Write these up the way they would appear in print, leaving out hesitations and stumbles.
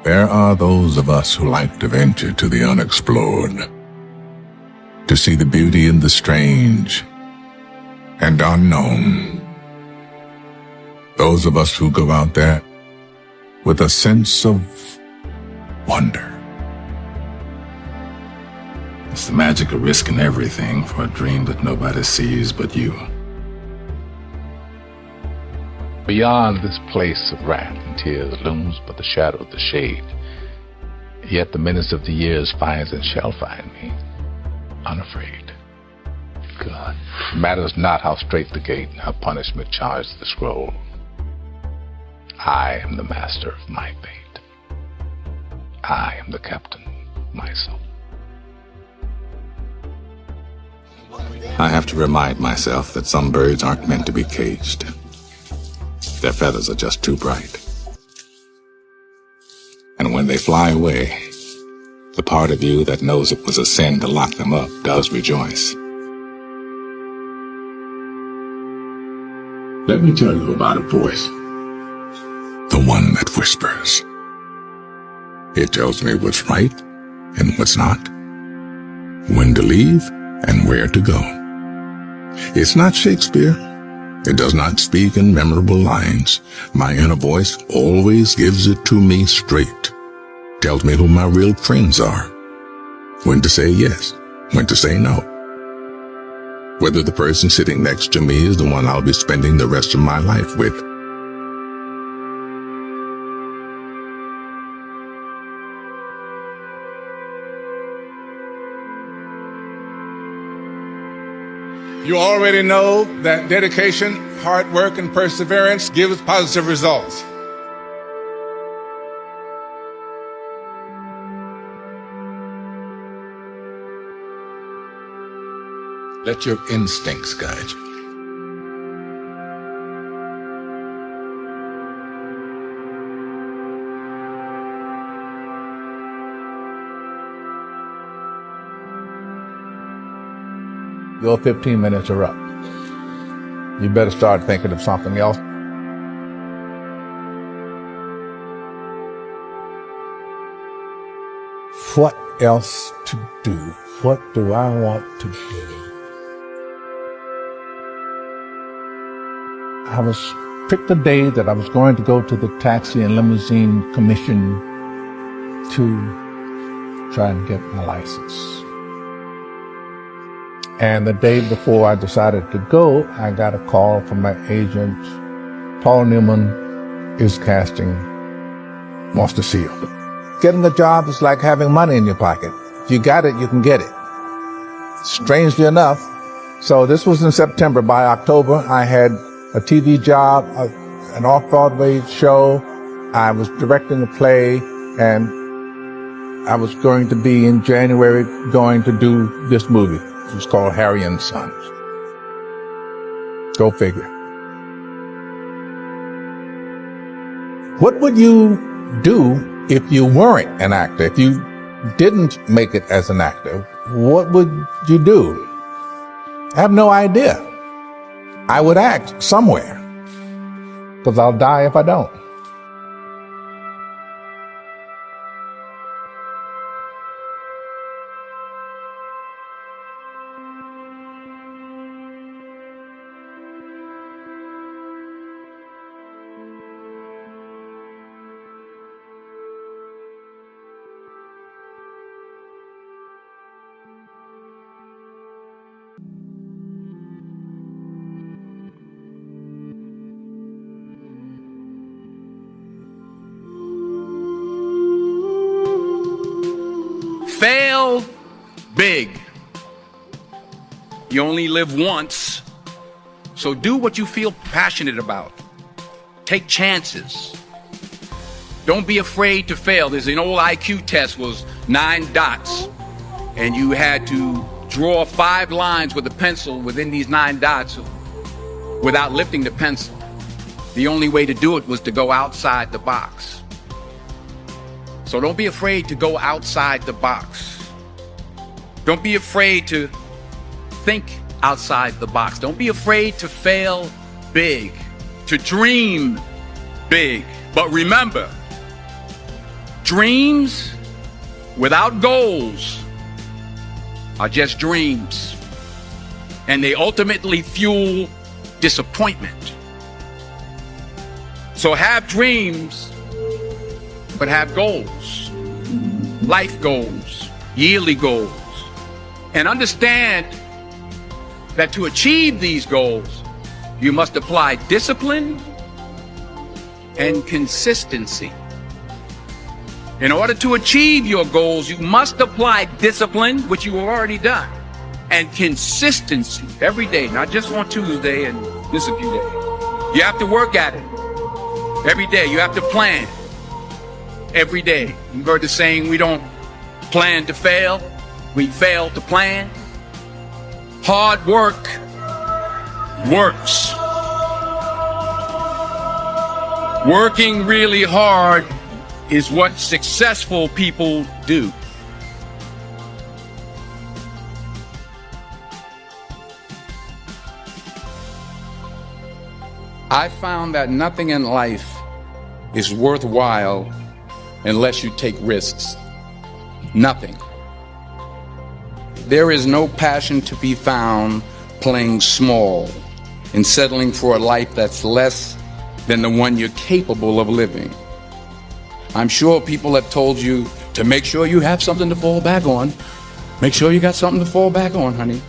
There are those of us who like to venture to the unexplored, to see the beauty in the strange and unknown. Those of us who go out there with a sense of wonder. It's the magic of risking everything for a dream that nobody sees but you. Beyond this place of wrath and tears looms but the shadow of the shade. Yet the menace of the years finds and shall find me, unafraid. God, matters not how strait the gate, how punishment charged the scroll. I am the master of my fate. I am the captain of my soul. I have to remind myself that some birds aren't meant to be caged. Their feathers are just too bright. And when they fly away, the part of you that knows it was a sin to lock them up does rejoice. Let me tell you about a voice. The one that whispers. It tells me what's right and what's not, when to leave and where to go. It's not Shakespeare. It does not speak in memorable lines. My inner voice always gives it to me straight. Tells me who my real friends are. When to say yes, when to say no. Whether the person sitting next to me is the one I'll be spending the rest of my life with. You already know that dedication, hard work, and perseverance gives positive results. Let your instincts guide you. Your 15 minutes are up. You better start thinking of something else. What else to do? What do I want to do? I was picked a day that I was going to go to the Taxi and Limousine Commission to try and get my license. And the day before I decided to go, I got a call from my agent. Paul Newman is casting, wants to see you. Getting a job is like having money in your pocket. If you got it, you can get it. Strangely enough, so this was in September. By October, I had a TV job, an off-Broadway show. I was directing a play, and I was going to be in January going to do this movie. It was called Harry and Sons. Go figure. What would you do if you weren't an actor? If you didn't make it as an actor, what would you do? I have no idea. I would act somewhere, because I'll die if I don't. Fail big. You only live once, so do what you feel passionate about. Take chances. Don't be afraid to fail. There's an old IQ test, was 9 dots, and you had to draw 5 lines with a pencil within these 9 dots without lifting the pencil. The only way to do it was to go outside the box. So don't be afraid to go outside the box. Don't be afraid to think outside the box. Don't be afraid to fail big, to dream big. But remember, Dreams without goals are just dreams, and they ultimately fuel disappointment. So have dreams, but have goals, life goals, yearly goals, and understand that to achieve these goals, you must apply discipline and consistency. In order to achieve your goals, you must apply discipline, which you have already done, and consistency every day, not just on Tuesday and miss a few days. You have to work at it every day. You have to plan every day. You've heard the saying, we don't plan to fail, we fail to plan. Hard work works. Working really hard is what successful people do. I found that nothing in life is worthwhile unless you take risks. Nothing. There is no passion to be found playing small and settling for a life that's less than the one you're capable of living. I'm sure people have told you to make sure you have something to fall back on. Make sure you got something to fall back on, honey.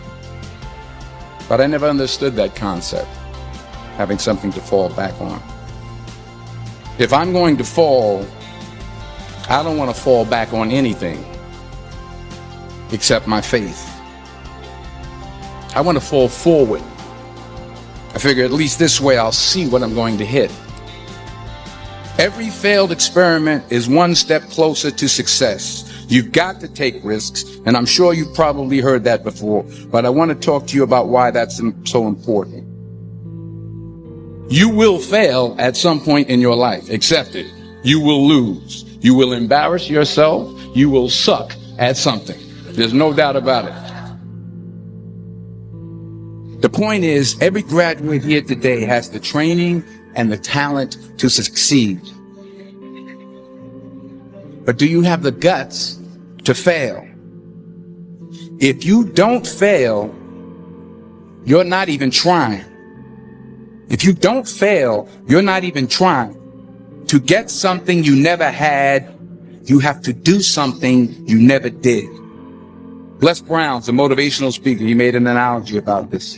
But I never understood that concept, having something to fall back on. If I'm going to fall, I don't want to fall back on anything except my faith. I want to fall forward. I figure at least this way I'll see what I'm going to hit. Every failed experiment is one step closer to success. You've got to take risks, and I'm sure you've probably heard that before, but I want to talk to you about why that's so important. You will fail at some point in your life. Accept it. You will lose. You will embarrass yourself. You will suck at something. There's no doubt about it. The point is, every graduate here today has the training and the talent to succeed. But do you have the guts to fail? If you don't fail, you're not even trying. If you don't fail, you're not even trying. To get something you never had, you have to do something you never did. Les Brown's a motivational speaker. He made an analogy about this.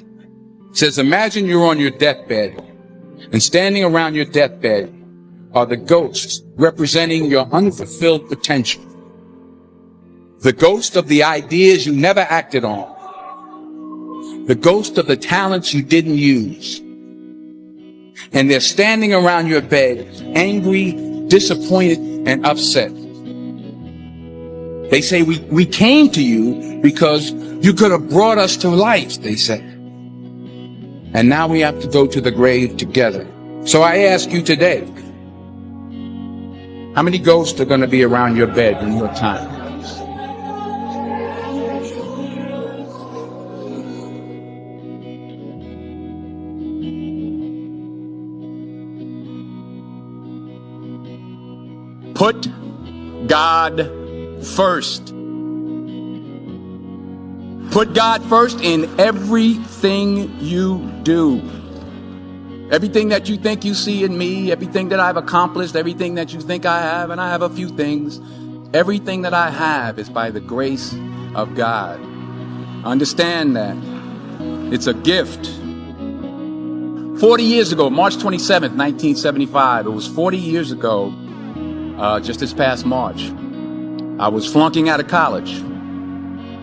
He says, imagine you're on your deathbed, and standing around your deathbed are the ghosts representing your unfulfilled potential. The ghost of the ideas you never acted on. The ghost of the talents you didn't use. And they're standing around your bed, angry, disappointed, and upset. They say, we came to you because you could have brought us to life, they say. And now we have to go to the grave together. So I ask you today, how many ghosts are going to be around your bed in your time? Put God first. Put God first in everything you do. Everything that you think you see in me, everything that I've accomplished, everything that you think I have, and I have a few things, everything that I have is by the grace of God. Understand that. It's a gift. 40 years ago, March 27th, 1975, it was 40 years ago, just this past March, I was flunking out of college.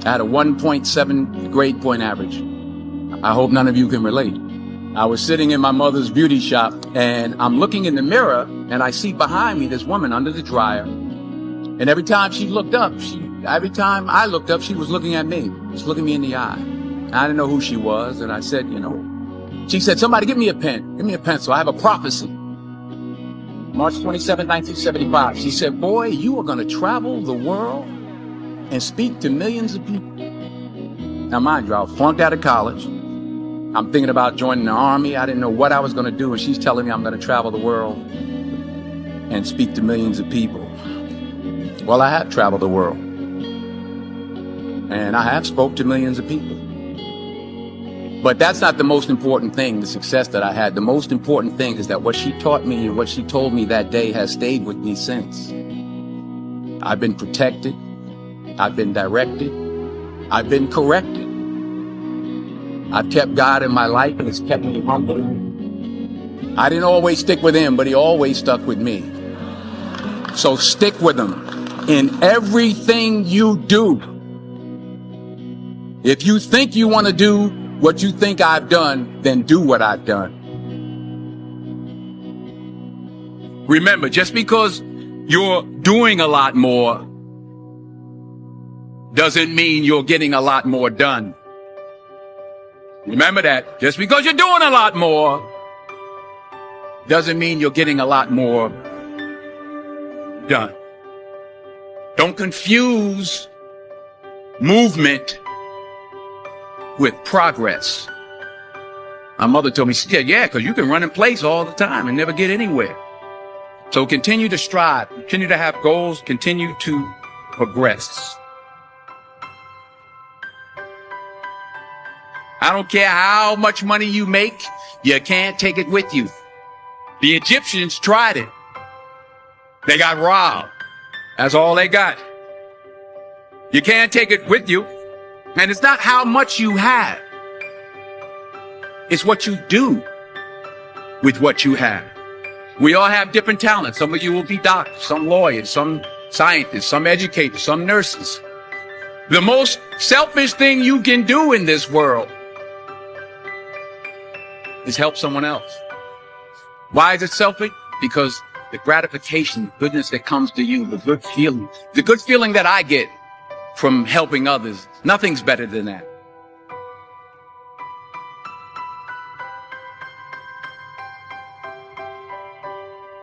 I had a 1.7 grade point average. I hope none of you can relate. I was sitting in my mother's beauty shop, and I'm looking in the mirror, and I see behind me this woman under the dryer. And every time she looked up, every time I looked up, she was looking at me. Just looking me in the eye. I didn't know who she was, and I said, she said, somebody give me a pen. Give me a pencil. I have a prophecy. March 27, 1975. She said, boy, you are going to travel the world and speak to millions of people. Now, mind you, I flunked out of college. I'm thinking about joining the army. I didn't know what I was going to do. And she's telling me I'm going to travel the world and speak to millions of people. Well, I have traveled the world. And I have spoke to millions of people. But that's not the most important thing, the success that I had. The most important thing is that what she taught me and what she told me that day has stayed with me since. I've been protected. I've been directed. I've been corrected. I've kept God in my life, and it's kept me humble. I didn't always stick with him, but he always stuck with me. So stick with him in everything you do. If you think you want to do what you think I've done, then do what I've done. Remember, just because you're doing a lot more doesn't mean you're getting a lot more done. Remember that. Just because you're doing a lot more doesn't mean you're getting a lot more done. Don't confuse movement with progress. My mother told me, she said, yeah, because you can run in place all the time and never get anywhere. So continue to strive, continue to have goals, continue to progress. I don't care how much money you make, you can't take it with you. The Egyptians tried it. They got robbed. That's all they got. You can't take it with you. And it's not how much you have. It's what you do with what you have. We all have different talents. Some of you will be doctors, some lawyers, some scientists, some educators, some nurses. The most selfish thing you can do in this world is help someone else. Why is it selfish? Because the gratification, the goodness that comes to you, the good feeling that I get from helping others, nothing's better than that.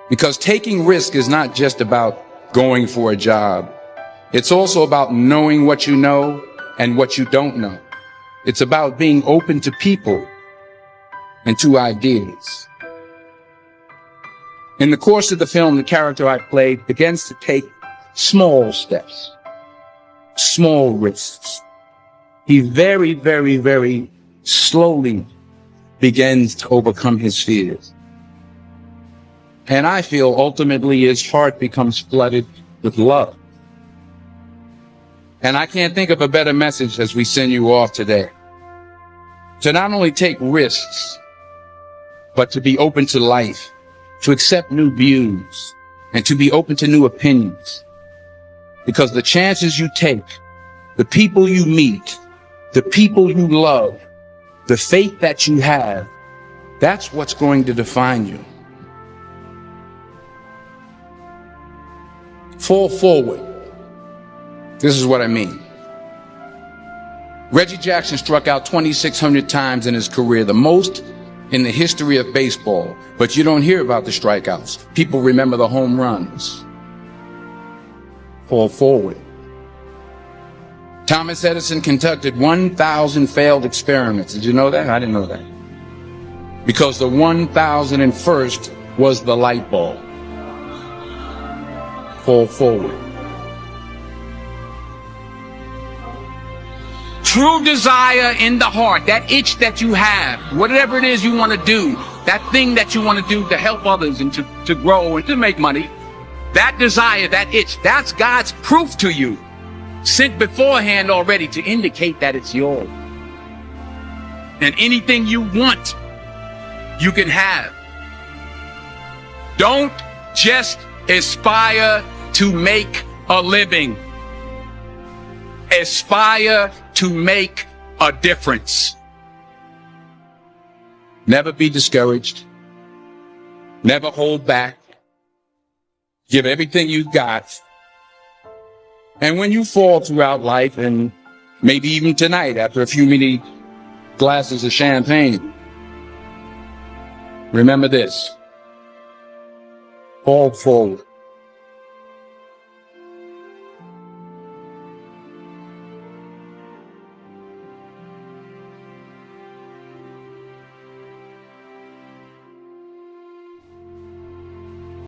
Because taking risk is not just about going for a job. It's also about knowing what you know and what you don't know. It's about being open to people and to ideas. In the course of the film, the character I played begins to take small steps, small risks. He very, very, very slowly begins to overcome his fears. And I feel ultimately his heart becomes flooded with love. And I can't think of a better message as we send you off today. To not only take risks, but to be open to life, to accept new views, and to be open to new opinions. Because the chances you take, the people you meet, the people you love, the faith that you have, that's what's going to define you. Fall forward. This is what I mean. Reggie Jackson struck out 2,600 times in his career, the most in the history of baseball. But you don't hear about the strikeouts. People remember the home runs. Fall forward. Thomas Edison conducted 1,000 failed experiments. Did you know that? I didn't know that. Because the 1,001st was the light bulb. Fall forward. True desire in the heart, that itch that you have, whatever it is you want to do, that thing that you want to do to help others and to grow and to make money, that desire, that itch, that's God's proof to you, sent beforehand already to indicate that it's yours. And anything you want, you can have. Don't just aspire to make a living. Aspire to make a difference. Never be discouraged. Never hold back. Give everything you've got. And when you fall throughout life, and maybe even tonight after a few many glasses of champagne, remember this. Fall forward.